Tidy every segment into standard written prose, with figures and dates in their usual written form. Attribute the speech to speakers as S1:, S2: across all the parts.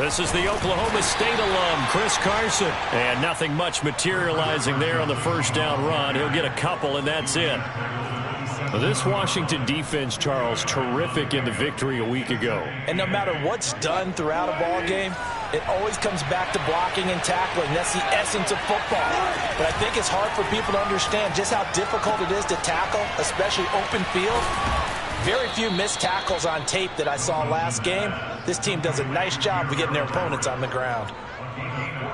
S1: This is the Oklahoma State alum, Chris Carson. And nothing much materializing there on the first down run. He'll get a couple, and that's it. Well, this Washington defense, Charles, terrific in the victory a week ago.
S2: And no matter what's done throughout a ball game, it always comes back to blocking and tackling. That's the essence of football. But I think it's hard for people to understand just how difficult it is to tackle, especially open field. Very few missed tackles on tape that I saw last game. This team does a nice job of getting their opponents on the ground.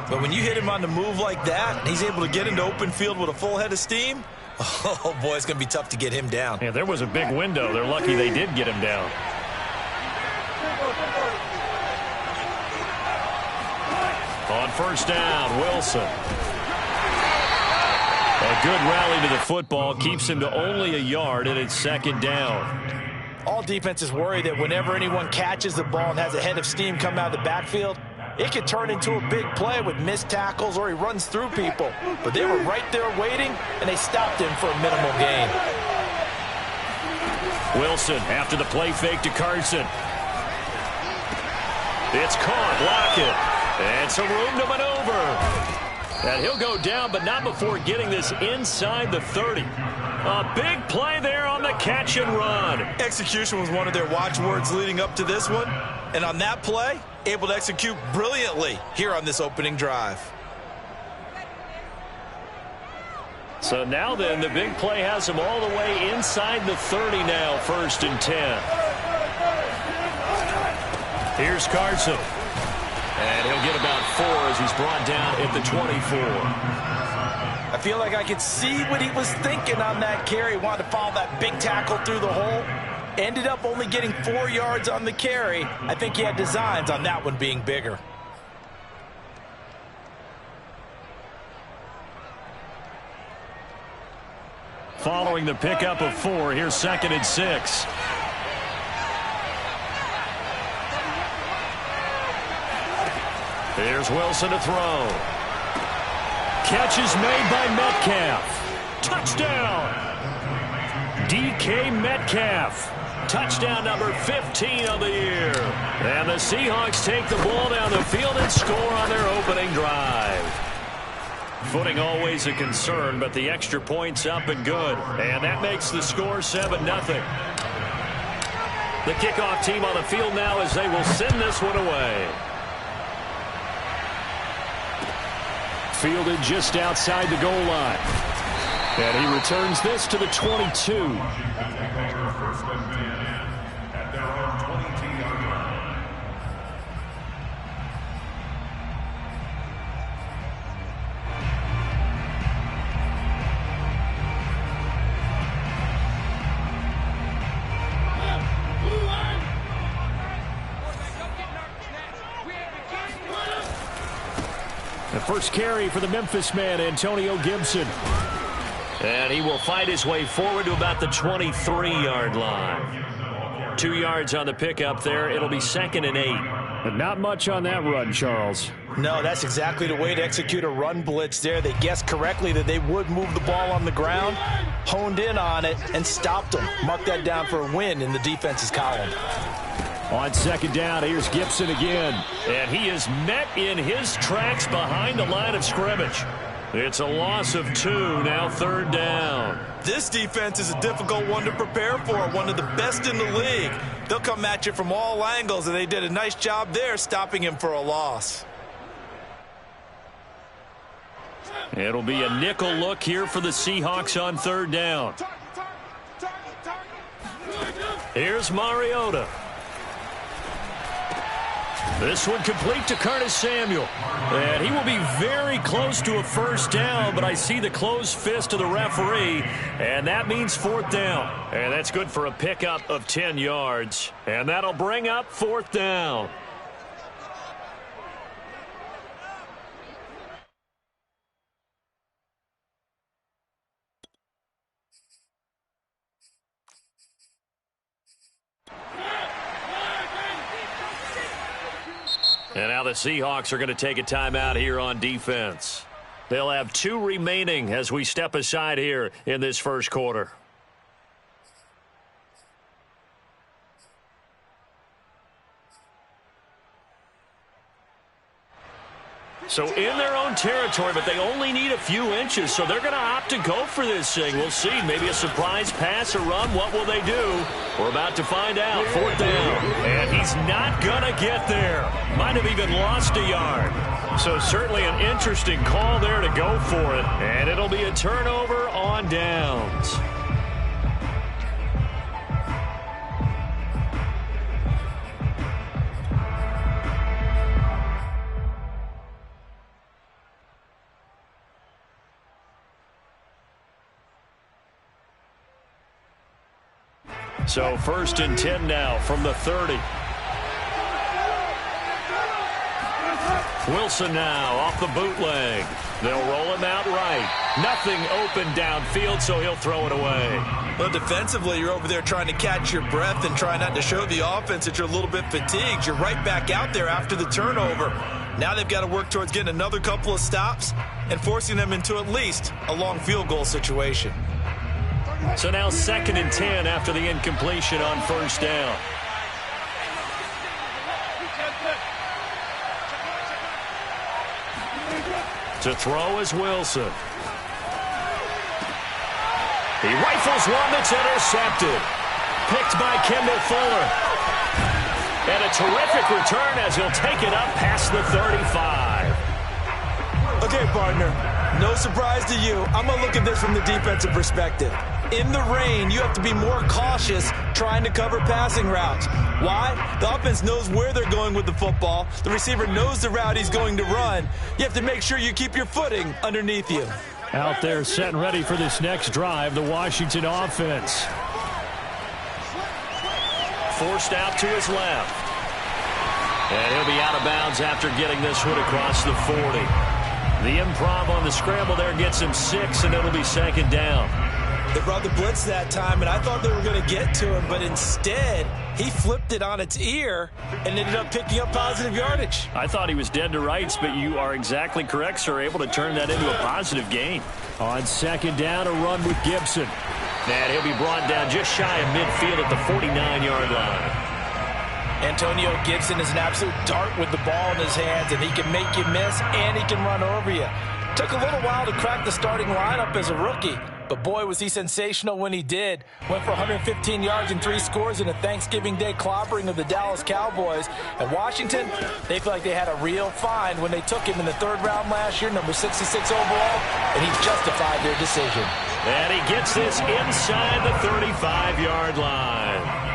S2: But when you hit him on the move like that, and he's able to get into open field with a full head of steam, oh, boy, it's going to be tough to get him down.
S1: Yeah, there was a big window. They're lucky they did get him down. On first down, Wilson. A good rally to the football keeps him to only a yard, and it's second down.
S2: All defenses worry that whenever anyone catches the ball and has a head of steam come out of the backfield, it could turn into a big play with missed tackles or he runs through people. But they were right there waiting, and they stopped him for a minimal gain.
S1: Wilson after the play fake to Carson. It's caught. Lockett. And some room to maneuver. And he'll go down, but not before getting this inside the 30. A big play there on the catch and run.
S2: Execution was one of their watchwords leading up to this one. And on that play, able to execute brilliantly here on this opening drive.
S1: So now then, the big play has him all the way inside the 30 now, 1st and 10. Here's Carson. And he'll get about 4 as he's brought down at the 24. I feel like I could see what he was thinking on that carry. Wanted to follow that big tackle through the hole. Ended up only getting 4 yards on the carry. I think he had designs on that one being bigger. Following the pickup of 4, here's 2nd and 6. Here's Wilson to throw. Catch is made by Metcalf. Touchdown. DK Metcalf. Touchdown number 15 of the year. And the Seahawks take the ball down the field and score on their opening drive. Footing always a concern, but the extra point's up and good. And that makes the score 7-0. The kickoff team on the field now as they will send this one away. Fielded just outside the goal line. And he returns this to the 22. The first carry for the Memphis man, Antonio Gibson. And he will fight his way forward to about the 23-yard line. 2 yards on the pickup there. It'll be 2nd and 8. But not much on that run, Charles. No, that's exactly the way to execute a run blitz there. They guessed correctly that they would move the ball on the ground, honed in on it, and stopped them. Mark that down for a win in the defense's column. On 2nd down, here's Gibson again. And he is met in his tracks behind the line of scrimmage. It's a loss of 2, now 3rd down. This defense is a difficult one to prepare for, one of the best in the league. They'll come at you from all angles, and they did a nice job there stopping him for a loss. It'll be a nickel look here for the Seahawks on 3rd down. Here's Mariota. This one complete to Curtis Samuel. And he will be very close to a first down, but I see the closed fist of the referee, and that means 4th down. And that's good for a pickup of 10 yards. And that'll bring up 4th down. And now the Seahawks are going to take a timeout here on defense. They'll have 2 remaining as we step aside here in this first quarter. So in their own territory, but they only need a few inches, so they're going to opt to go for this thing. We'll see. Maybe a surprise pass or run. What will they do? We're about to find out. 4th down. And he's not going to get there. Might have even lost a yard. So certainly an interesting call there to go for it. And it'll be a turnover on downs. So 1st and 10 now from the 30. Wilson now off the bootleg. They'll roll him out right. Nothing open downfield, so he'll throw it away.
S2: Well, defensively, you're over there trying to catch your breath and try not to show the offense that you're a little bit fatigued. You're right back out there after the turnover. Now they've got to work towards getting another couple of stops and forcing them into at least a long field goal situation.
S1: So now 2nd and 10 after the incompletion on 1st down. To throw is Wilson. He rifles one that's intercepted. Picked by Kendall Fuller. And a terrific return as he'll take it up past the 35.
S2: Okay, partner, no surprise to you. I'm going to look at this from the defensive perspective. In the rain, you have to be more cautious trying to cover passing routes. Why? The offense knows where they're going with the football. The receiver knows the route he's going to run. You have to make sure you keep your footing underneath you.
S1: Out there set and ready for this next drive, the Washington offense. Forced out to his left. And he'll be out of bounds after getting this one across the 40. The improv on the scramble there gets him 6, and it'll be 2nd down.
S2: They brought the blitz that time, and I thought they were going to get to him, but instead, he flipped it on its ear and ended up picking up positive yardage.
S1: I thought he was dead to rights, but you are exactly correct, sir. Able to turn that into a positive gain. On 2nd down, a run with Gibson. And he'll be brought down just shy of midfield at the 49-yard line.
S2: Antonio Gibson is an absolute dart with the ball in his hands, and he can make you miss, and he can run over you. Took a little while to crack the starting lineup as a rookie, but boy, was he sensational when he did. Went for 115 yards and 3 scores in a Thanksgiving Day clobbering of the Dallas Cowboys. And Washington, they feel like they had a real find when they took him in the 3rd round last year, number 66 overall, and he justified their decision.
S1: And he gets this inside the 35-yard line.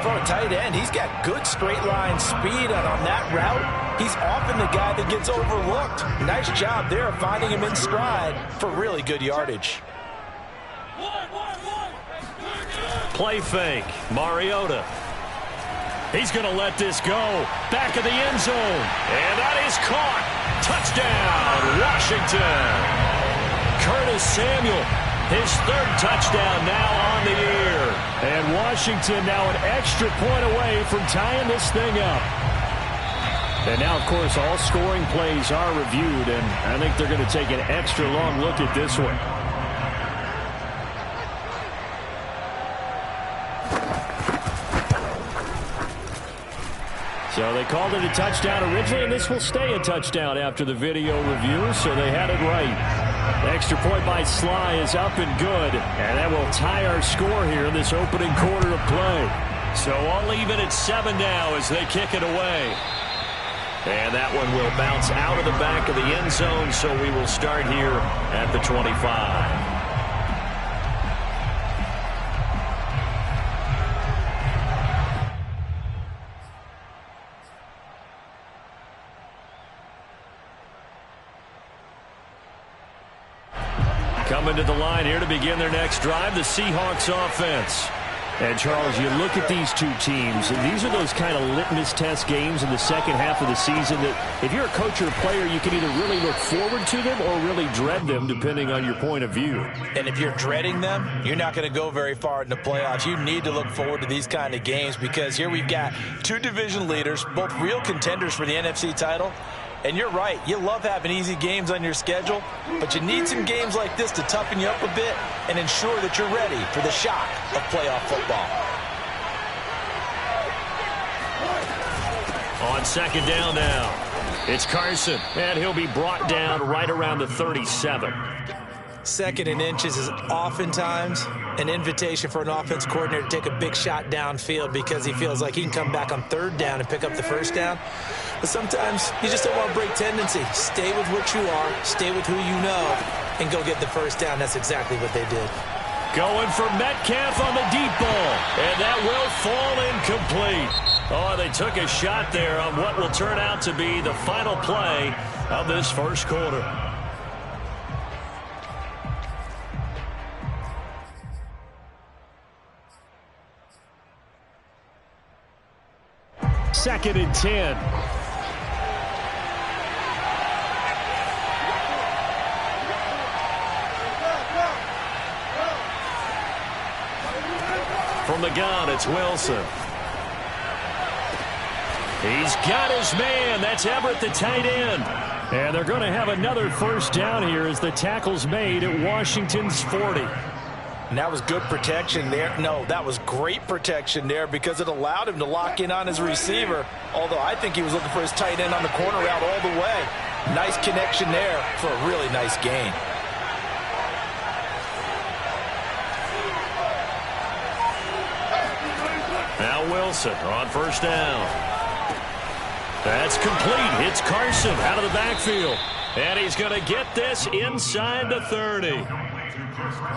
S2: For a tight end, he's got good straight line speed, and on that route, he's often the guy that gets overlooked. Nice job there of finding him in stride for really good yardage.
S1: Play fake. Mariota. He's going to let this go. Back of the end zone. And that is caught. Touchdown, Washington. Curtis Samuel, his 3rd touchdown now on the year. And Washington now an extra point away from tying this thing up. And now, of course, all scoring plays are reviewed, and I think they're going to take an extra long look at this one. So they called it a touchdown originally, and this will stay a touchdown after the video review, so they had it right. The extra point by Sly is up and good, and that will tie our score here in this opening quarter of play. So all even at 7 now as they kick it away. And that one will bounce out of the back of the end zone, so we will start here at the 25. Coming to the line here to begin their next drive, the Seahawks offense. And, Charles, you look at these two teams, and these are those kind of litmus test games in the second half of the season that if you're a coach or a player, you can either really look forward to them or really dread them, depending on your point of view.
S2: And if you're dreading them, you're not going to go very far in the playoffs. You need to look forward to these kind of games because here we've got 2 division leaders, both real contenders for the NFC title. And you're right, you love having easy games on your schedule, but you need some games like this to toughen you up a bit and ensure that you're ready for the shock of playoff football.
S1: On On second down now, it's Carson, and he'll be brought down right around the 37.
S2: Second and inches is oftentimes an invitation for an offense coordinator to take a big shot downfield because he feels like he can come back on third down and pick up the first down. But sometimes you just don't want to break tendency. Stay with what you are, stay with who you know, and go get the first down. That's exactly what they did.
S1: Going for Metcalf on the deep ball, and that will fall incomplete. Oh, they took a shot there on what will turn out to be the final play of this first quarter. Second and 10. From the gun, it's Wilson. He's got his man. That's Everett, the tight end. And they're going to have another first down here as the tackle's made at Washington's 40.
S2: And that was good protection there. No, that was great protection there because it allowed him to lock in on his receiver. Although I think he was looking for his tight end on the corner route all the way. Nice connection there for a really nice gain.
S1: Now Wilson on first down. That's complete. It's Carson out of the backfield. And he's going to get this inside the 30.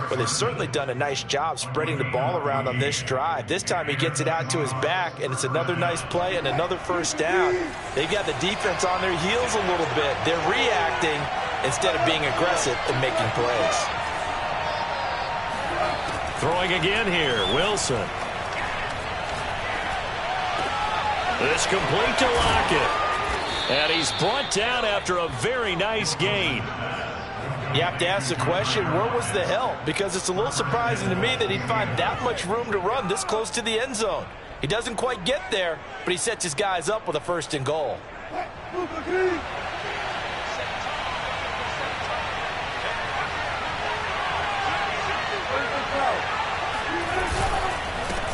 S2: Well, they've certainly done a nice job spreading the ball around on this drive. This time he gets it out to his back, and it's another nice play and another first down. They've got the defense on their heels a little bit. They're reacting instead of being aggressive and making plays.
S1: Throwing again here, Wilson. This complete to Lockett. And he's brought down after a very nice gain.
S2: You have to ask the question, where was the help? Because it's a little surprising to me that he'd find that much room to run this close to the end zone. He doesn't quite get there, but he sets his guys up with a first and goal.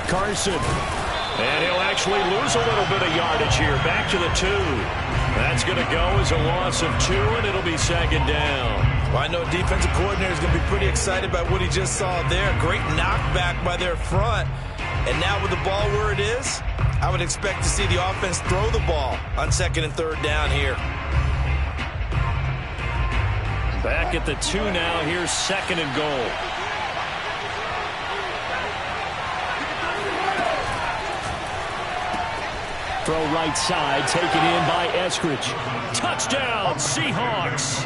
S1: Carson. And he'll actually lose a little bit of yardage here. Back to the 2. That's going to go as a loss of 2, and it'll be second down.
S2: Well, I know defensive coordinator is going to be pretty excited about what he just saw there. Great knockback by their front. And now with the ball where it is, I would expect to see the offense throw the ball on second and third down here.
S1: Back at the 2 now. Here's second and goal. Throw right side, taken in by Eskridge. Touchdown, Seahawks.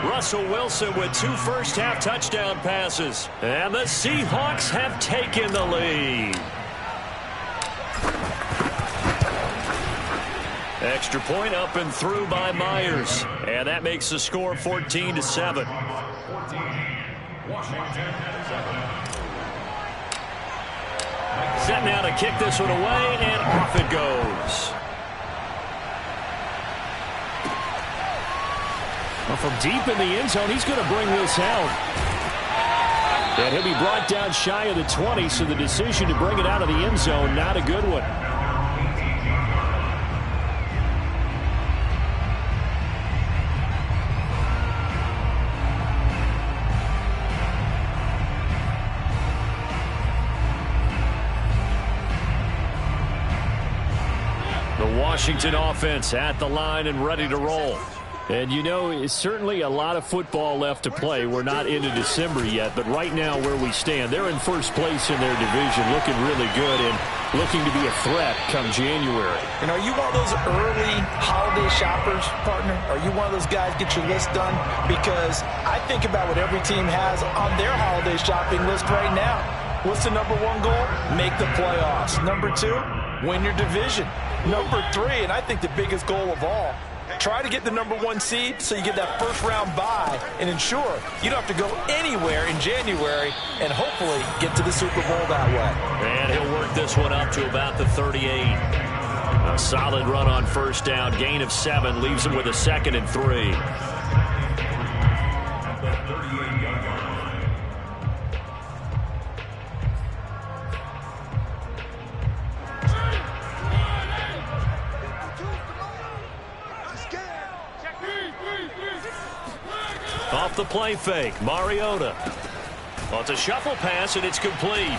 S1: Russell Wilson with 2 first-half touchdown passes. And the Seahawks have taken the lead. Extra point up and through by Myers. And that makes the score 14-7. Set now to kick this one away, and off it goes. Well, from deep in the end zone, he's going to bring this out. And he'll be brought down shy of the 20, so the decision to bring it out of the end zone, not a good one. Washington offense at the line and ready to roll. And you know, it's certainly a lot of football left to play. We're not into December yet, but right now where we stand, they're in first place in their division, looking really good and looking to be a threat come January.
S2: And are you one of those early holiday shoppers, partner? Are you one of those guys get your list done? Because I think about what every team has on their holiday shopping list right now. What's the number 1 goal? Make the playoffs. Number 2, win your division. Number 3, and I think the biggest goal of all, try to get the number 1 seed so you get that first-round bye and ensure you don't have to go anywhere in January and hopefully get to the Super Bowl that way.
S1: And he'll work this one up to about the 38. A solid run on first down. Gain of 7 leaves him with a second and 3. the play fake. Mariota. Well, it's a shuffle pass, and it's complete.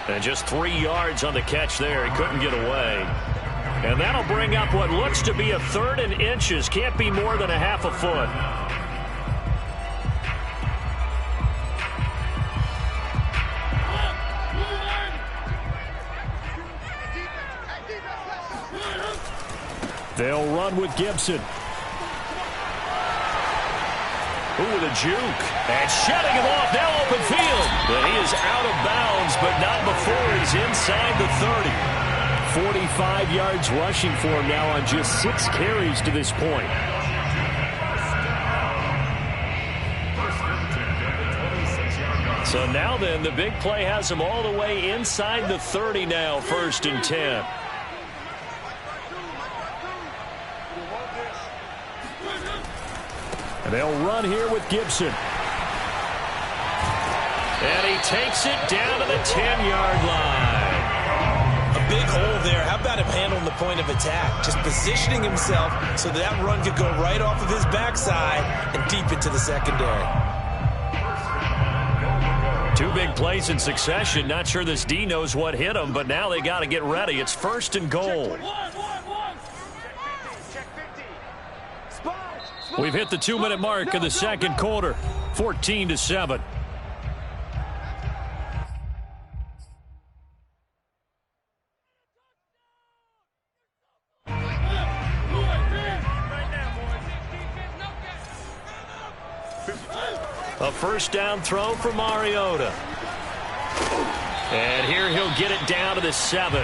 S1: And just 3 yards on the catch there. He couldn't get away. And that'll bring up what looks to be a 3rd and inches. Can't be more than a half a foot. They'll run with Gibson. Ooh, with a juke. And shutting him off, now open field. But he is out of bounds, but not before he's inside the 30. 45 yards rushing for him now on just 6 carries to this point. So now then, the big play has him all the way inside the 30 now, 1st and 10. And they'll run here with Gibson. And he takes it down to the 10-yard line.
S2: A big hole there. How about him handling the point of attack? Just positioning himself so that run could go right off of his backside and deep into the secondary.
S1: 2 big plays in succession. Not sure this D knows what hit him, but now they got to get ready. It's 1st and goal. We've hit the 2-minute mark of the second quarter. 14-7. A 1st down throw for Mariota. And here he'll get it down to the 7.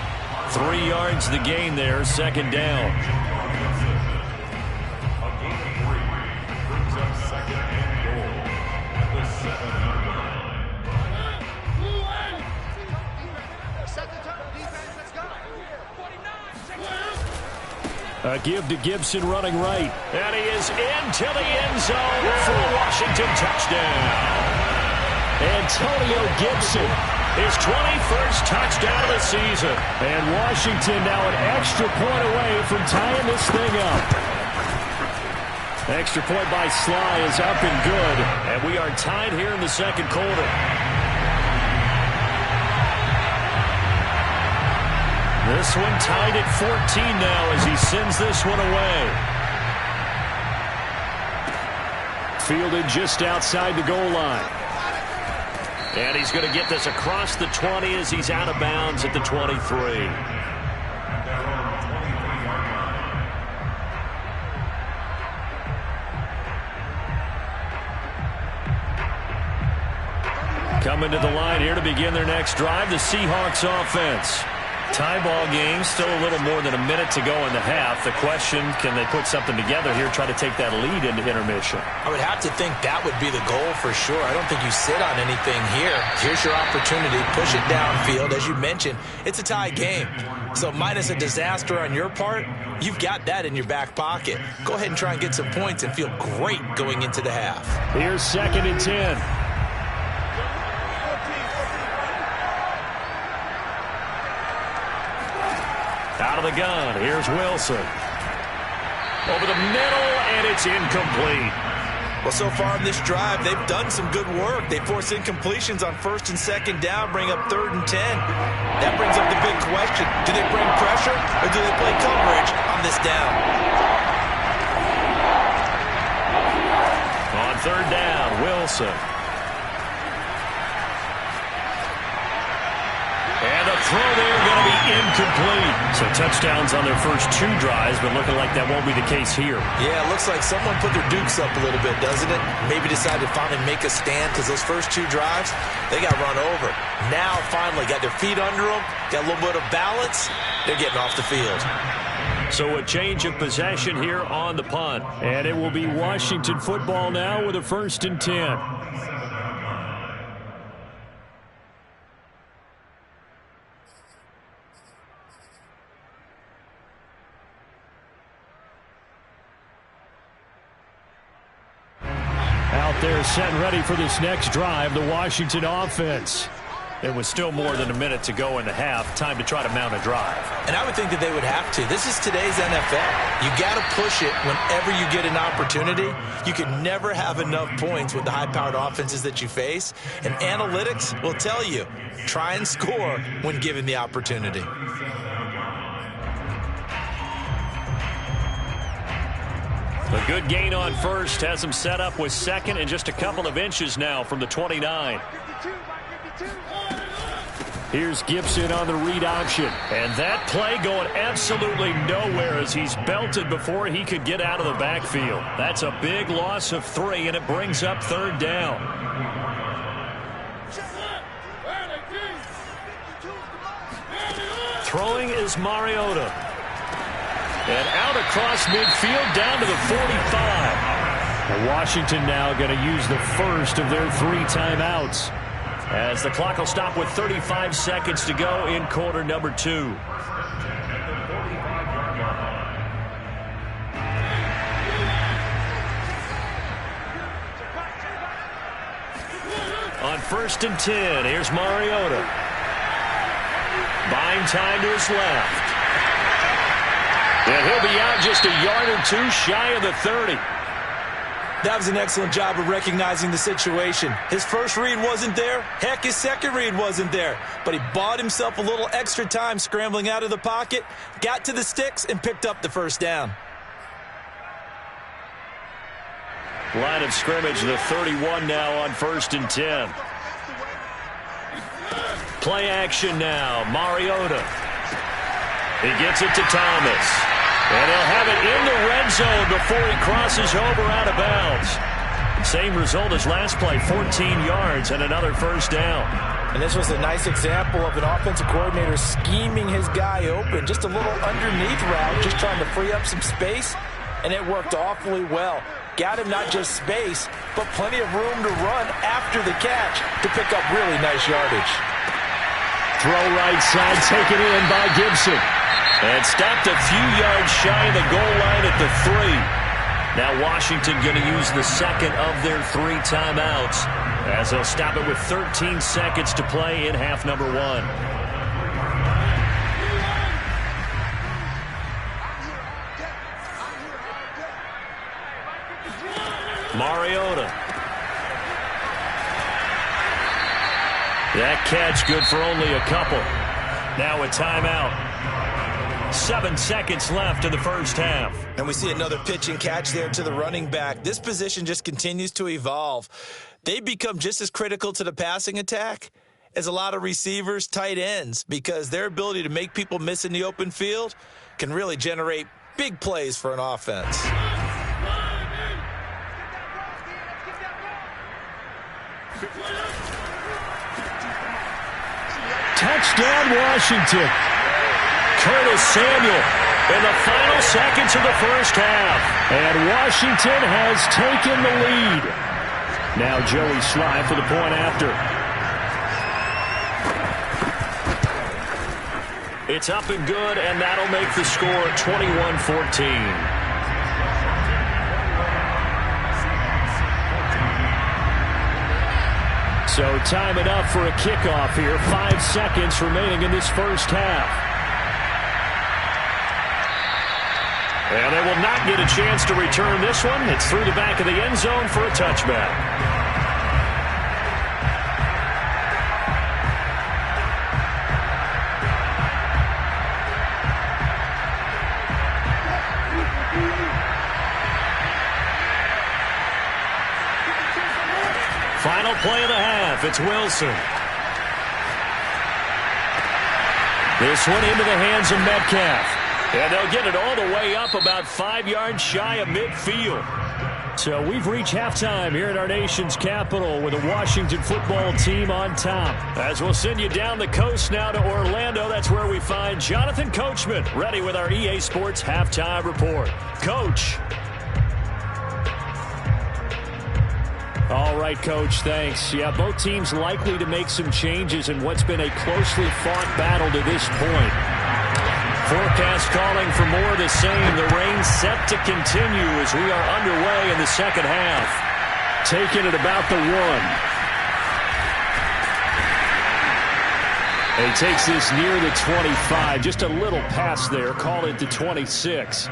S1: 3 yards the gain there, 2nd down. A give to Gibson running right. And he is into the end zone for a Washington touchdown. Antonio Gibson, his 21st touchdown of the season. And Washington now an extra point away from tying this thing up. Extra point by Sly is up and good. And we are tied here in the second quarter. This one tied at 14 now as he sends this one away. Fielded just outside the goal line. And he's going to get this across the 20 as he's out of bounds at the 23. Coming to the line here to begin their next drive, the Seahawks offense. Tie ball game, still a little more than a minute to go in the half. The question, can they put something together here, try to take that lead into intermission?
S2: I would have to think that would be the goal for sure. I don't think you sit on anything here. Here's your opportunity. Push it downfield. As you mentioned, it's a tie game. So minus a disaster on your part, you've got that in your back pocket. Go ahead and try and get some points and feel great going into the half.
S1: Here's 2nd and 10. Out of the gun, here's Wilson. Over the middle, and it's incomplete.
S2: Well, so far in this drive, they've done some good work. They force incompletions on 1st and 2nd down, bring up 3rd and 10. That brings up the big question. Do they bring pressure, or do they play coverage on this down?
S1: On 3rd down, Wilson. And a throw there going to be incomplete. So touchdowns on their first 2 drives, but looking like that won't be the case here.
S2: Yeah, it looks like someone put their dukes up a little bit, doesn't it? Maybe decided to finally make a stand because those first 2 drives, they got run over. Now finally got their feet under them, got a little bit of balance. They're getting off the field.
S1: So a change of possession here on the punt. And it will be Washington football now with a 1st and 10. Out there set ready for this next drive, the Washington offense. It was still more than a minute to go in the half. Time to try to mount a drive.
S2: And I would think that they would have to. This is today's NFL. You got to push it whenever you get an opportunity. You can never have enough points with the high-powered offenses that you face. And analytics will tell you, try and score when given the opportunity.
S1: A good gain on first has him set up with second and just a couple of inches now from the 29. Here's Gibson on the read option. And that play going absolutely nowhere as he's belted before he could get out of the backfield. That's a big loss of 3, and it brings up 3rd down. Throwing is Mariota. And out across midfield down to the 45. Now Washington now going to use the first of their 3 timeouts, as the clock will stop with 35 seconds to go in quarter number 2. On 1st and 10, here's Mariota. Buying time to his left. And he'll be out just a yard or 2 shy of the 30.
S2: That was an excellent job of recognizing the situation. His first read wasn't there. Heck, his second read wasn't there. But he bought himself a little extra time scrambling out of the pocket, got to the sticks, and picked up the first down.
S1: Line of scrimmage, the 31 now on 1st and 10. Play action now. Mariota. He gets it to Thomas. And he'll have it in the red zone before he crosses over out of bounds. Same result as last play, 14 yards and another first down.
S2: And this was a nice example of an offensive coordinator scheming his guy open. Just a little underneath route, just trying to free up some space. And it worked awfully well. Got him not just space, but plenty of room to run after the catch to pick up really nice yardage.
S1: Throw right side, taken in by Gibson. And stopped a few yards shy of the goal line at the 3. Now Washington going to use the second of their 3 timeouts, as they'll stop it with 13 seconds to play in half number 1. Mariota. That catch good for only a couple. Now a timeout. 7 seconds left in the first half.
S2: And we see another pitch and catch there to the running back. This position just continues to evolve. They become just as critical to the passing attack as a lot of receivers, tight ends, because their ability to make people miss in the open field can really generate big plays for an offense.
S1: Touchdown, Washington. Curtis Samuel in the final seconds of the first half. And Washington has taken the lead. Now Joey Slye for the point after. It's up and good, and that'll make the score 21-14. So time enough for a kickoff here. 5 seconds remaining in this first half. And they will not get a chance to return this one. It's through the back of the end zone for a touchback. Final play of the half. It's Wilson. This one into the hands of Metcalf. And they'll get it all the way up about 5 yards shy of midfield. So we've reached halftime here at our nation's capital with the Washington football team on top. As we'll send you down the coast now to Orlando, that's where we find Jonathan Coachman ready with our EA Sports Halftime Report. Coach. All right, Coach, thanks. Yeah, both teams likely to make some changes in what's been a closely fought battle to this point. Forecast calling for more of the same. The rain set to continue as we are underway in the second half. Taking it about the 1. And he takes this near the 25. Just a little pass there. Call it the 26.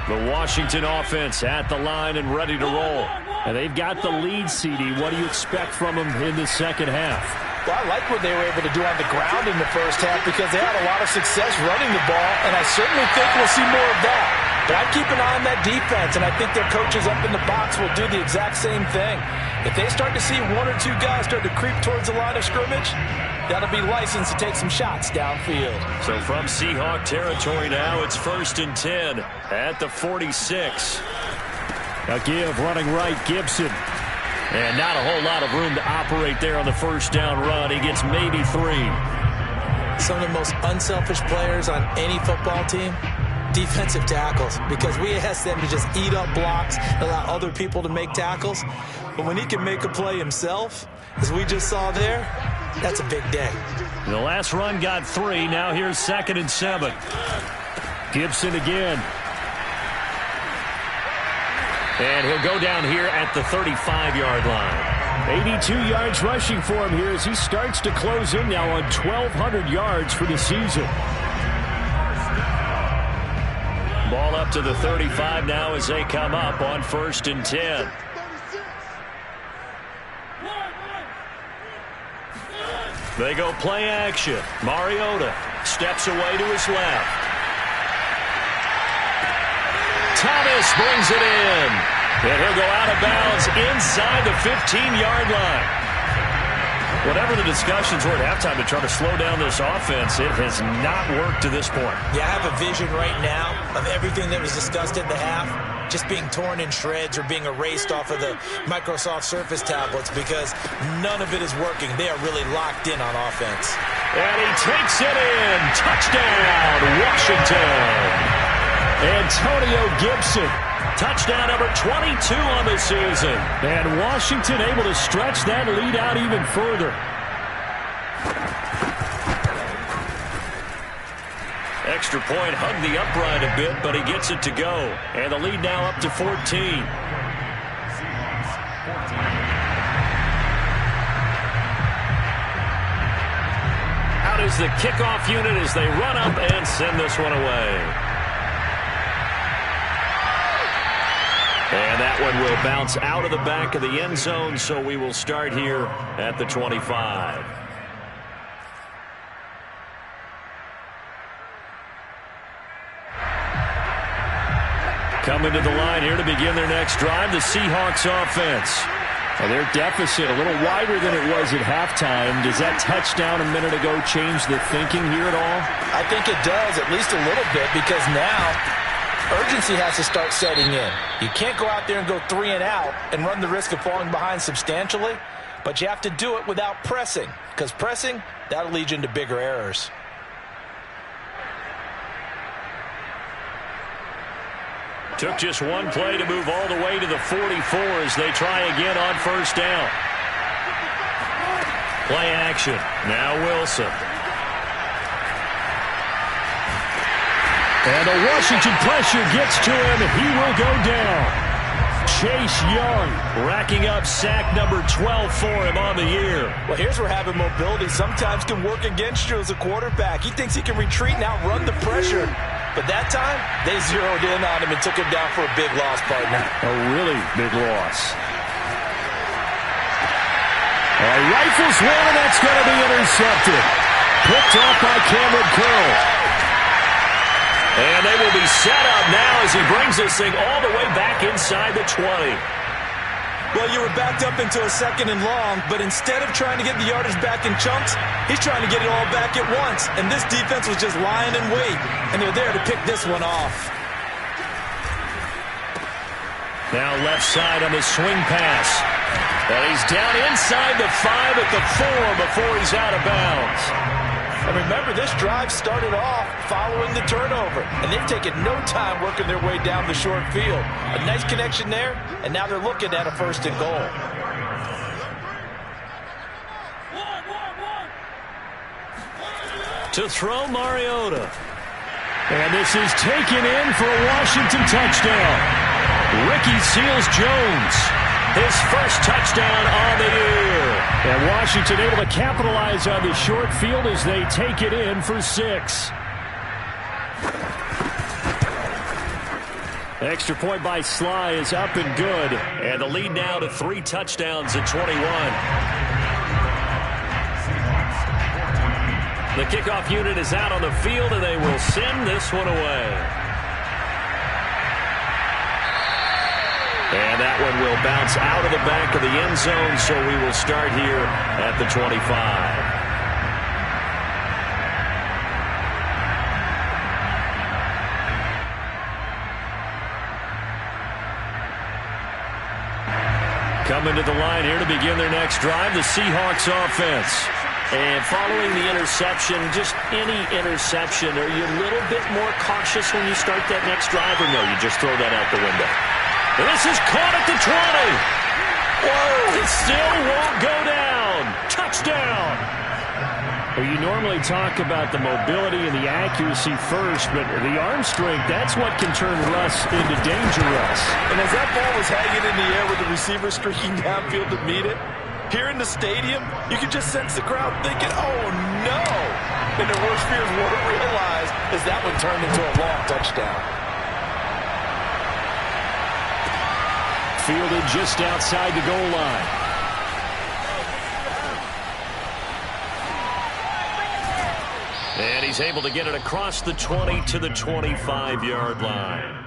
S1: The Washington offense at the line and ready to roll. And they've got the lead, CD. What do you expect from them in the second half?
S2: Well, I like what they were able to do on the ground in the first half because they had a lot of success running the ball, and I certainly think we'll see more of that. But I'd keep an eye on that defense, and I think their coaches up in the box will do the exact same thing. If they start to see one or two guys start to creep towards the line of scrimmage, that'll be licensed to take some shots downfield.
S1: So from Seahawk territory now, it's 1st and 10 at the 46. A give running right, Gibson. And not a whole lot of room to operate there on the first down run. He gets maybe 3.
S2: Some of the most unselfish players on any football team, defensive tackles, because we ask them to just eat up blocks, allow other people to make tackles. But when he can make a play himself, as we just saw there, that's a big day.
S1: The last run got 3. Now here's 2nd and 7. Gibson again. And he'll go down here at the 35-yard line. 82 yards rushing for him here as he starts to close in now on 1,200 yards for the season. Ball up to the 35 now as they come up on 1st and 10. They go play action. Mariota steps away to his left. Thomas brings it in. And he'll go out of bounds inside the 15-yard line. Whatever the discussions were at halftime to try to slow down this offense, it has not worked to this point.
S2: Yeah, I have a vision right now of everything that was discussed at the half just being torn in shreds or being erased off of the Microsoft Surface tablets because none of it is working. They are really locked in on offense.
S1: And he takes it in. Touchdown, Washington. Antonio Gibson, touchdown number 22 on the season. And Washington able to stretch that lead out even further. Extra point hugged the upright a bit, but he gets it to go. And the lead now up to 14. Out is the kickoff unit as they run up and send this one away. And that one will bounce out of the back of the end zone, so we will start here at the 25. Coming to the line here to begin their next drive, the Seahawks offense. And their deficit a little wider than it was at halftime. Does that touchdown a minute ago change the thinking here at all?
S2: I think it does, at least a little bit, because now urgency has to start setting in. You can't go out there and go 3 and out and run the risk of falling behind substantially, but you have to do it without pressing, because pressing, that'll lead you into bigger errors.
S1: Took just one play to move all the way to the 44 as they try again on first down. Play action. Now Wilson. And the Washington pressure gets to him. He will go down. Chase Young racking up sack number 12 for him on the year.
S2: Well, here's where having mobility sometimes can work against you as a quarterback. He thinks he can retreat and outrun the pressure. But that time, they zeroed in on him and took him down for a big loss, partner.
S1: A really big loss. Rifles one, and that's going to be intercepted. Picked off by Cameron Curl. And they will be set up now as he brings this thing all the way back inside the 20.
S2: Well, you were backed up into a 2nd and long, but instead of trying to get the yardage back in chunks, he's trying to get it all back at once. And this defense was just lying in wait, and they're there to pick this one off.
S1: Now left side on the swing pass. And he's down inside the 5 at the 4 before he's out of bounds. And remember, this drive started off following the turnover, and they've taken no time working their way down the short field. A nice connection there, and now they're looking at a 1st and goal. To throw, Mariota. And this is taken in for a Washington touchdown. Ricky Seals-Jones, his first touchdown on the year. And Washington able to capitalize on the short field as they take it in for 6. Extra point by Sly is up and good. And the lead now to 3 touchdowns at 21. The kickoff unit is out on the field, and they will send this one away. And that one will bounce out of the back of the end zone, so we will start here at the 25. Coming to the line here to begin their next drive, the Seahawks offense. And following the interception, just any interception, are you a little bit more cautious when you start that next drive, or no, you just throw that out the window? And this is caught at the 20. Whoa! It still won't go down. Touchdown! Well, you normally talk about the mobility and the accuracy first, but the arm strength, that's what can turn Russ into danger Russ.
S2: And as that ball was hanging in the air with the receiver streaking downfield to meet it, here in the stadium, you can just sense the crowd thinking, oh, no. And their worst fears weren't realized as that one turned into a long touchdown.
S1: Fielded just outside the goal line. And he's able to get it across the 20 to the 25-yard line.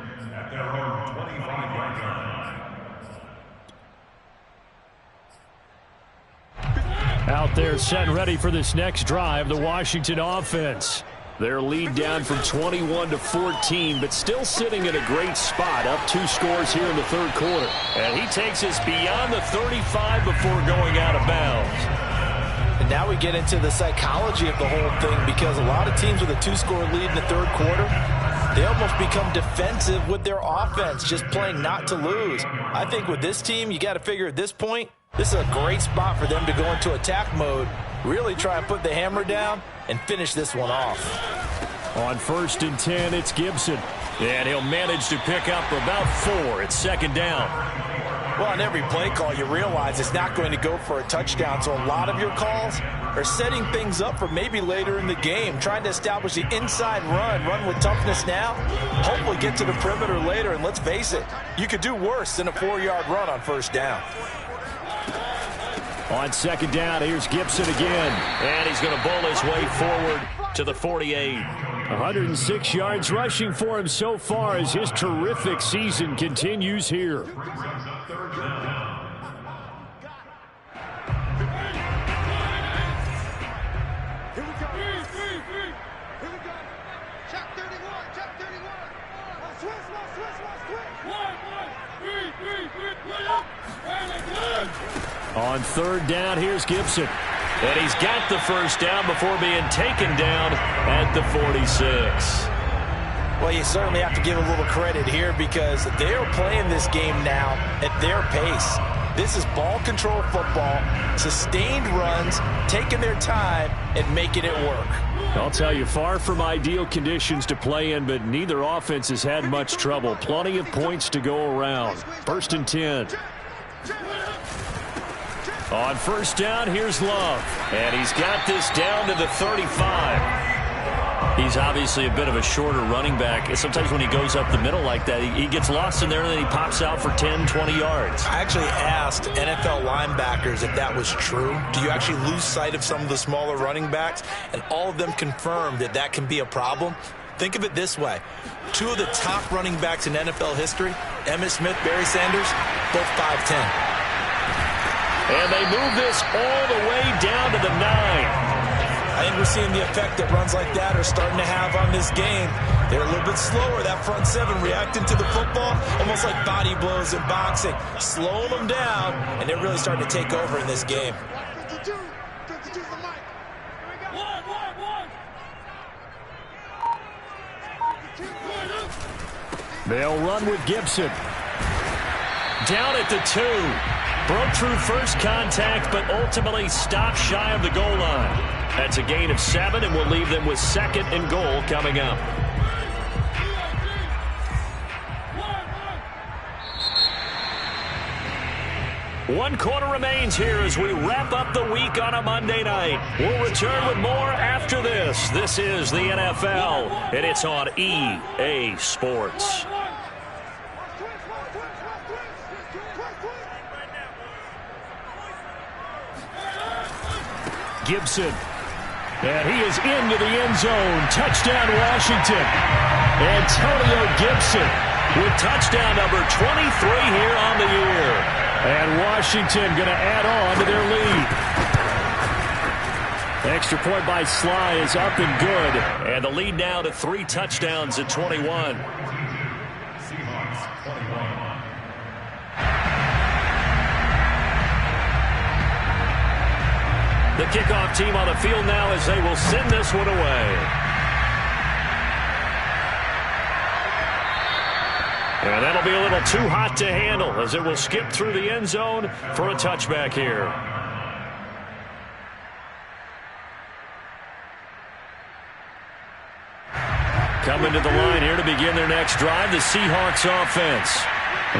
S1: Out there set and ready for this next drive, the Washington offense. Their lead down from 21 to 14, but still sitting in a great spot, up 2 scores here in the third quarter. And he takes us beyond the 35 before going out of bounds.
S2: And now we get into the psychology of the whole thing, because a lot of teams with a 2-score lead in the third quarter, they almost become defensive with their offense, just playing not to lose. I think with this team, you got to figure at this point, this is a great spot for them to go into attack mode, really try and put the hammer down and finish this one off.
S1: On 1st and 10, it's Gibson. And he'll manage to pick up about 4. It's 2nd down.
S2: Well, on every play call, you realize it's not going to go for a touchdown. So a lot of your calls are setting things up for maybe later in the game, trying to establish the inside run with toughness now, hopefully get to the perimeter later. And let's face it, you could do worse than a 4-yard run on 1st down.
S1: On 2nd down, here's Gibson again. And he's going to bowl his way forward to the 48. 106 yards rushing for him so far as his terrific season continues here. On 3rd down, here's Gibson. And he's got the 1st down before being taken down at the 46.
S2: Well, you certainly have to give a little credit here because they are playing this game now at their pace. This is ball control football, sustained runs, taking their time and making it work.
S1: I'll tell you, far from ideal conditions to play in, but neither offense has had much trouble. Plenty of points to go around. 1st and 10. On 1st down, here's Love. And he's got this down to the 35. He's obviously a bit of a shorter running back. Sometimes when he goes up the middle like that, he gets lost in there and then he pops out for 10, 20 yards.
S2: I actually asked NFL linebackers if that was true. Do you actually lose sight of some of the smaller running backs? And all of them confirmed that that can be a problem. Think of it this way. 2 of the top running backs in NFL history, Emmitt Smith, Barry Sanders, both 5'10".
S1: And they move this all the way down to the 9.
S2: I think we're seeing the effect that runs like that are starting to have on this game. They're a little bit slower, that front 7 reacting to the football, almost like body blows in boxing, slowing them down, and they're really starting to take over in this game.
S1: They'll run with Gibson. Down at the 2. Broke through first contact, but ultimately stopped shy of the goal line. That's a gain of 7, and we'll leave them with 2nd and goal coming up. One quarter remains here as we wrap up the week on a Monday night. We'll return with more after this. This is the NFL, and it's on EA Sports. Gibson. And he is into the end zone. Touchdown, Washington. Antonio Gibson with touchdown number 23 here on the year. And Washington going to add on to their lead. Extra point by Sly is up and good. And the lead now to 3 touchdowns at 21. The kickoff team on the field now as they will send this one away. And that'll be a little too hot to handle as it will skip through the end zone for a touchback here. Coming to the line here to begin their next drive, the Seahawks offense.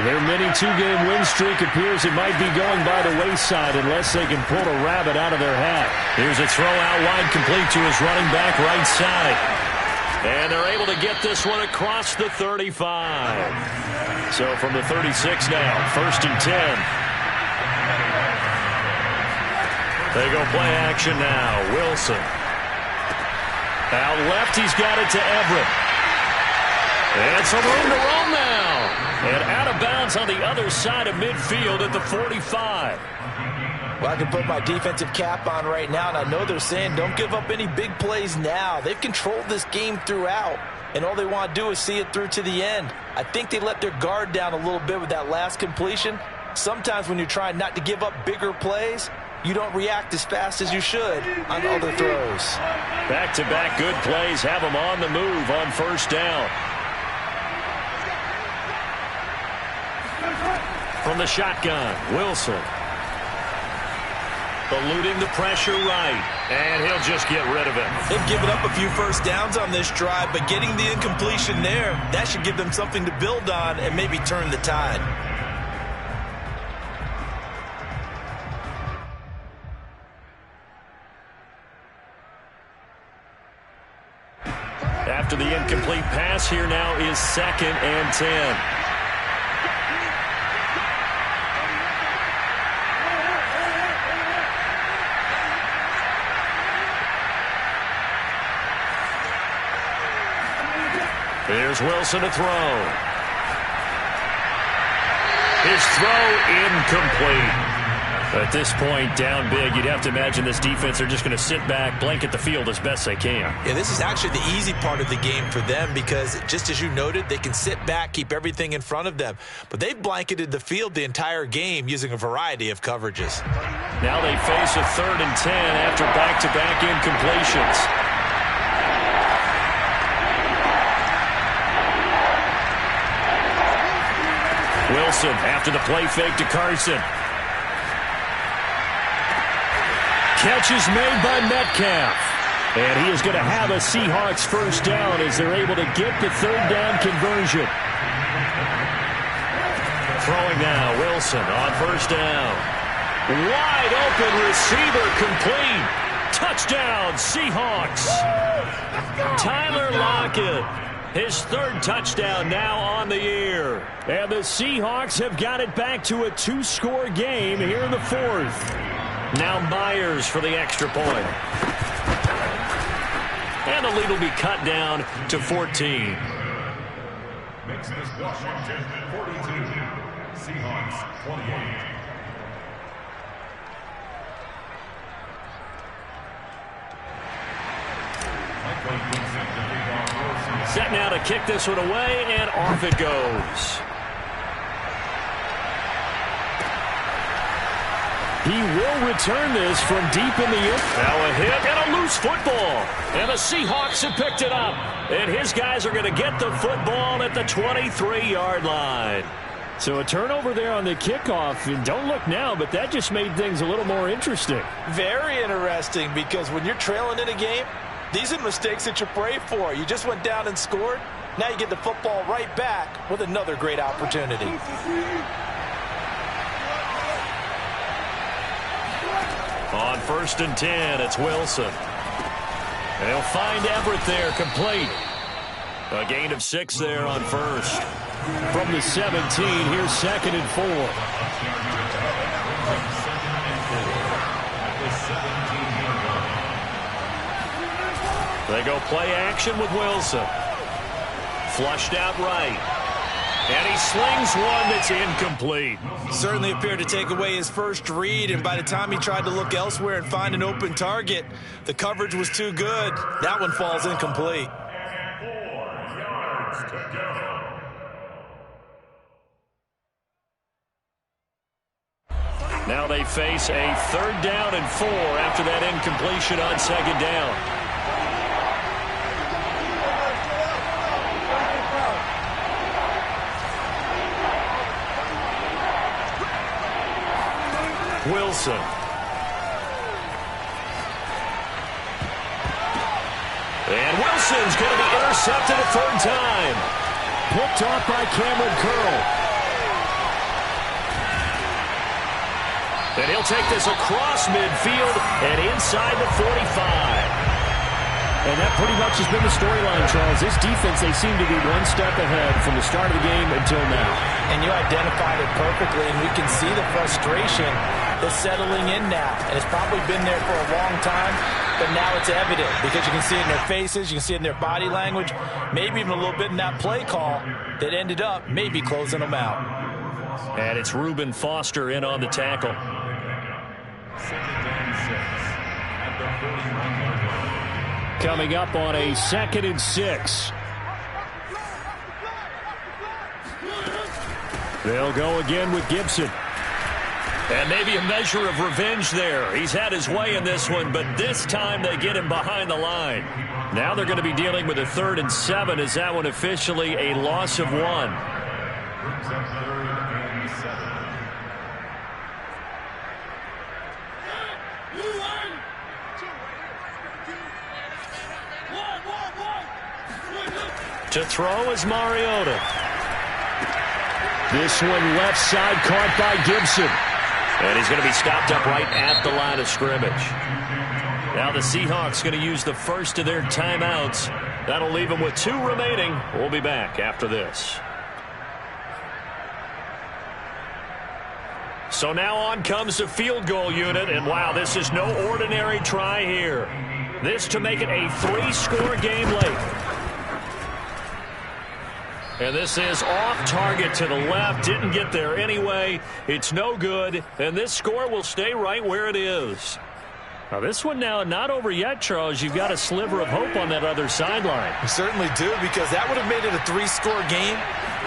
S1: Their mini 2-game win streak appears it might be going by the wayside unless they can pull a rabbit out of their hat. Here's a throw out wide, complete to his running back right side. And they're able to get this one across the 35. So from the 36 now, 1st and 10. They go play action now. Wilson. Out left, he's got it to Everett. And some room to roam now. And out of bounds on the other side of midfield at the 45.
S2: Well, I can put my defensive cap on right now, and I know they're saying don't give up any big plays now. They've controlled this game throughout, and all they want to do is see it through to the end. I think they let their guard down a little bit with that last completion. Sometimes when you're trying not to give up bigger plays, you don't react as fast as you should on other throws.
S1: Back-to-back good plays have them on the move on 1st down. From the shotgun, Wilson. Eluding the pressure right, and he'll just get rid of it.
S2: They've given up a few first downs on this drive, but getting the incompletion there, that should give them something to build on and maybe turn the tide.
S1: After the incomplete pass, here now is 2nd and 10. Here's Wilson to throw. His throw incomplete. At this point, down big, you'd have to imagine this defense are just going to sit back, blanket the field as best they can.
S2: Yeah, this is actually the easy part of the game for them because, just as you noted, they can sit back, keep everything in front of them. But they've blanketed the field the entire game using a variety of coverages.
S1: Now they face a 3rd and 10 after back-to-back incompletions. Wilson after the play fake to Carson. Catch is made by Metcalf. And he is going to have a Seahawks 1st down as they're able to get the 3rd down conversion. Throwing now, Wilson on 1st down. Wide open receiver complete. Touchdown, Seahawks. Tyler Lockett. His 3rd touchdown now on the year. And the Seahawks have got it back to a 2-score game here in the 4th. Now Myers for the extra point. And the lead will be cut down to 14.
S3: Makes this Washington 42, Seahawks 28.
S1: Set now to kick this one away, and off it goes. He will return this from deep in the end. Now a hit and a loose football. And the Seahawks have picked it up. And his guys are going to get the football at the 23-yard line. So a turnover there on the kickoff. And don't look now, but that just made things a little more interesting.
S2: Very interesting, because when you're trailing in a game, these are the mistakes that you pray for. You just went down and scored. Now you get the football right back with another great opportunity.
S1: On 1st and 10, it's Wilson. They'll find Everett there, complete. A gain of 6 there on 1st. From the 17, here's 2nd and 4. They go play action with Wilson. Flushed out right. And he slings one that's incomplete.
S2: Certainly appeared to take away his first read, and by the time he tried to look elsewhere and find an open target, the coverage was too good. That one falls incomplete.
S3: 4 yards to go.
S1: Now they face a 3rd down and 4 after that incompletion on 2nd down. Wilson. And Wilson's going to be intercepted a 3rd time. Picked off by Cameron Curl. And he'll take this across midfield and inside the 45. And that pretty much has been the storyline, Charles. This defense, they seem to be one step ahead from the start of the game until now.
S2: And you identified it perfectly, and we can see the frustration that's settling in now. And it's probably been there for a long time, but now it's evident because you can see it in their faces, you can see it in their body language, maybe even a little bit in that play call that ended up maybe closing them out.
S1: And it's Reuben Foster in on the tackle.
S3: 2nd and 6 at the 41-yard line.
S1: Coming up on a 2nd and 6. They'll go again with Gibson. And maybe a measure of revenge there. He's had his way in this one, but this time they get him behind the line. Now they're going to be dealing with a 3rd and 7. Is that one officially a loss of 1?
S3: Brings up 3rd and 7.
S1: To throw is Mariota. This one left side caught by Gibson. And he's going to be stopped up right at the line of scrimmage. Now the Seahawks going to use the first of their timeouts. That'll leave them with 2 remaining. We'll be back after this. So now on comes the field goal unit. And wow, this is no ordinary try here. This to make it a 3-score game late. And this is off target to the left. Didn't get there anyway. It's no good. And this score will stay right where it is. Now this one now not over yet, Charles. You've got a sliver of hope on that other sideline.
S2: You certainly do, because that would have made it a 3-score game,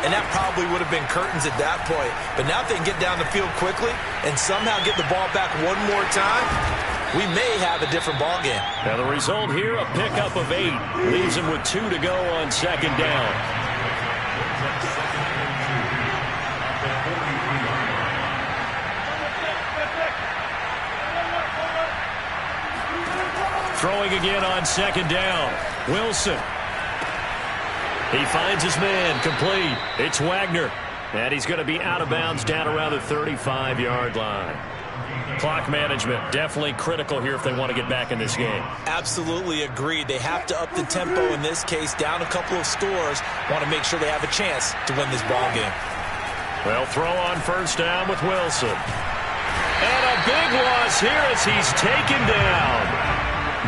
S2: and that probably would have been curtains at that point. But now if they can get down the field quickly and somehow get the ball back one more time, we may have a different ball game.
S1: Now the result here, a pickup of 8. Leaves them with 2 to go on 2nd down. Throwing again on 2nd down. Wilson. He finds his man, complete. It's Wagner. And he's going to be out of bounds down around the 35-yard line. Clock management, definitely critical here if they want to get back in this game.
S2: Absolutely agreed. They have to up the tempo in this case, down a couple of scores. Want to make sure they have a chance to win this ball game.
S1: Well, throw on 1st down with Wilson. And a big loss here as he's taken down.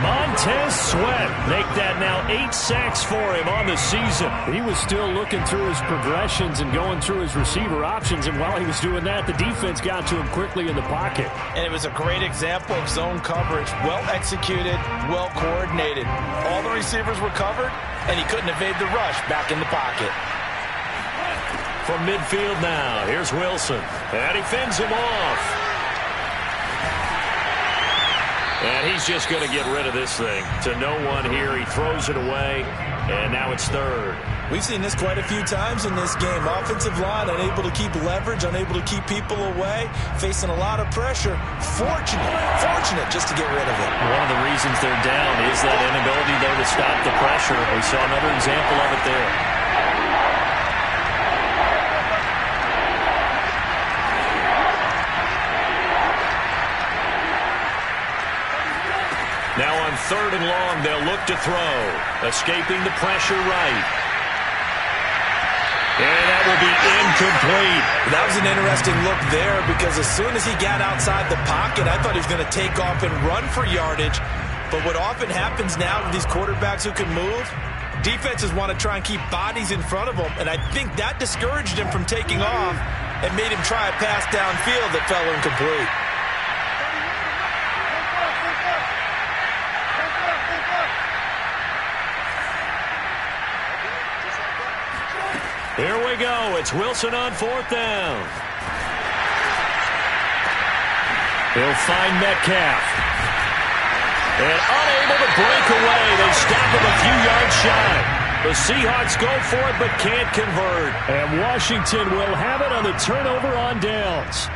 S1: Montez Sweat make that now 8 sacks for him on the season. He was still looking through his progressions and going through his receiver options, and while he was doing that, the defense got to him quickly in the pocket.
S2: And it was a great example of zone coverage. Well executed, well coordinated. All the receivers were covered, and he couldn't evade the rush back in the pocket.
S1: From midfield now, here's Wilson, and he fends him off. And he's just going to get rid of this thing. To no one here. He throws it away, and now it's third.
S2: We've seen this quite a few times in this game. Offensive line unable to keep leverage, unable to keep people away, facing a lot of pressure. Fortunate just to get rid of it.
S1: One of the reasons they're down is that inability, though, to stop the pressure. We saw another example of it there. Now on third and long, they'll look to throw. Escaping the pressure right. And that will be incomplete.
S2: That was an interesting look there because as soon as he got outside the pocket, I thought he was going to take off and run for yardage. But what often happens now with these quarterbacks who can move, defenses want to try and keep bodies in front of them. And I think that discouraged him from taking off and made him try a pass downfield that fell incomplete.
S1: Here we go. It's Wilson on fourth down. He'll find Metcalf. And unable to break away. They stop him a few yards shy. The Seahawks go for it but can't convert. And Washington will have it on the turnover on downs.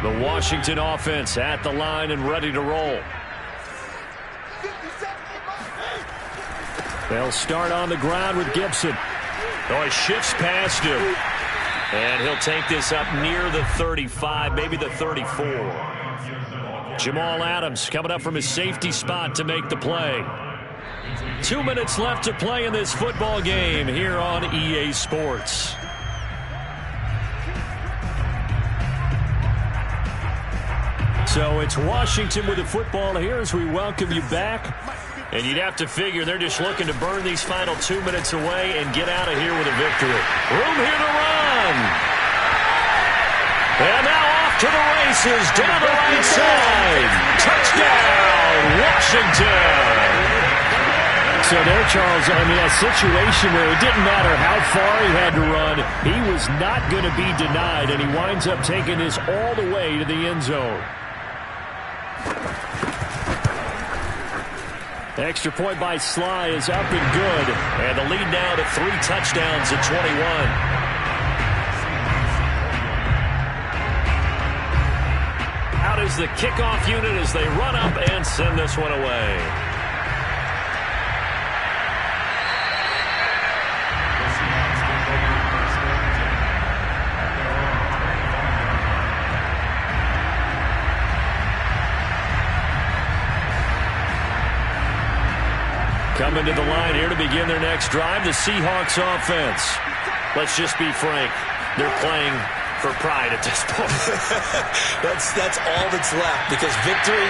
S1: The Washington offense at the line and ready to roll. They'll start on the ground with Gibson. Oh, he shifts past him. And he'll take this up near the 35, maybe the 34. Jamal Adams coming up from his safety spot to make the play. 2 minutes left to play in this football game here on EA Sports. So it's Washington with the football here as we welcome you back. And you'd have to figure they're just looking to burn these final 2 minutes away and get out of here with a victory. Room here to run. And now off to the races down the right side. Touchdown, Washington. So there, Charles, I mean, a situation where it didn't matter how far he had to run. He was not going to be denied, and he winds up taking this all the way to the end zone. Extra point by Sly is up and good. And the lead now to 3 touchdowns at 21. Out is the kickoff unit as they run up and send this one away. Coming to the line here to begin their next drive, the Seahawks offense. Let's just be frank. They're playing for pride at this point.
S2: That's all that's left because victory,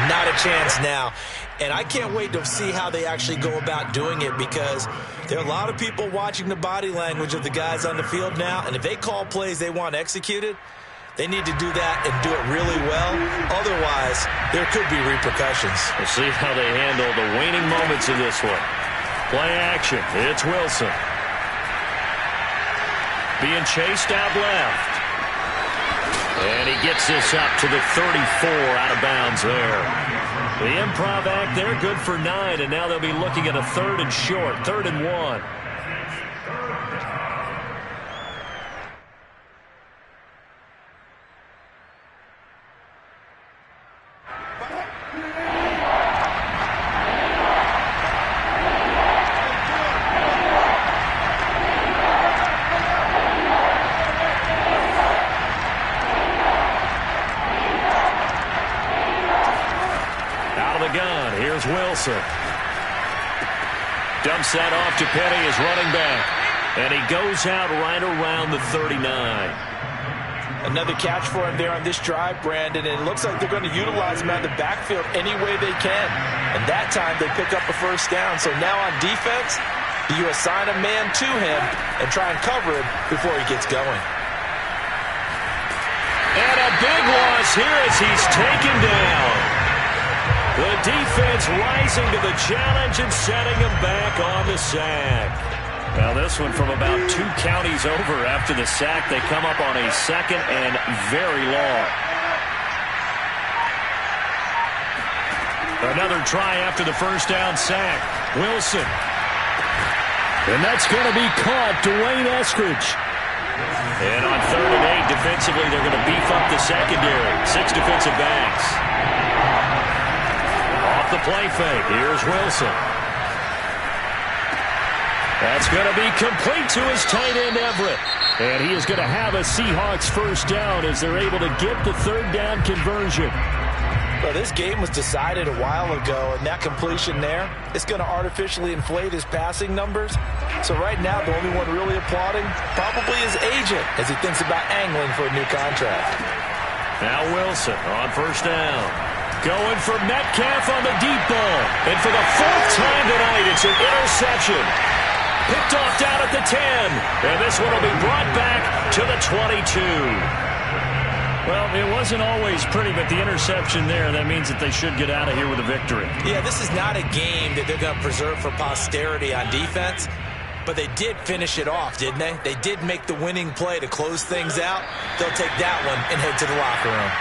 S2: not a chance now. And I can't wait to see how they actually go about doing it because there are a lot of people watching the body language of the guys on the field now. And if they call plays they want executed, they need to do that and do it really well. Otherwise, there could be repercussions.
S1: We'll see how they handle the waning moments of this one. Play action. It's Wilson. Being chased out left. And he gets this up to the 34 out of bounds there. The improv act there, good for 9. And now they'll be looking at a 3rd and short, 3rd and 1. Wilson dumps that off to Penny as running back, and he goes out right around the 39.
S2: Another catch for him there on this drive, Brandon, and it looks like they're going to utilize him out of the backfield any way they can. And that time they pick up a first down. So now on defense, do you assign a man to him and try and cover him before he gets going?
S1: And a big loss here as he's taken down. The defense rising to the challenge and setting him back on the sack. Now this one from about 2 counties over after the sack. They come up on a 2nd and very long. Another try after the first down sack. Wilson. And that's going to be caught. Dwayne Eskridge. And on 3rd and 8, defensively, they're going to beef up the secondary. 6 defensive backs. Off the play fake. Here's Wilson. That's going to be complete to his tight end, Everett. And he is going to have a Seahawks first down as they're able to get the 3rd down conversion.
S2: Well, this game was decided a while ago, and that completion there is going to artificially inflate his passing numbers. So right now, the only one really applauding probably his agent as he thinks about angling for a new contract.
S1: Now Wilson on first down. Going for Metcalf on the deep ball. And for the 4th time tonight, it's an interception. Picked off down at the 10. And this one will be brought back to the 22. Well, it wasn't always pretty, but the interception there, that means that they should get out of here with a victory.
S2: Yeah, this is not a game that they're going to preserve for posterity on defense, but they did finish it off, didn't they? They did make the winning play to close things out. They'll take that one and head to the locker room.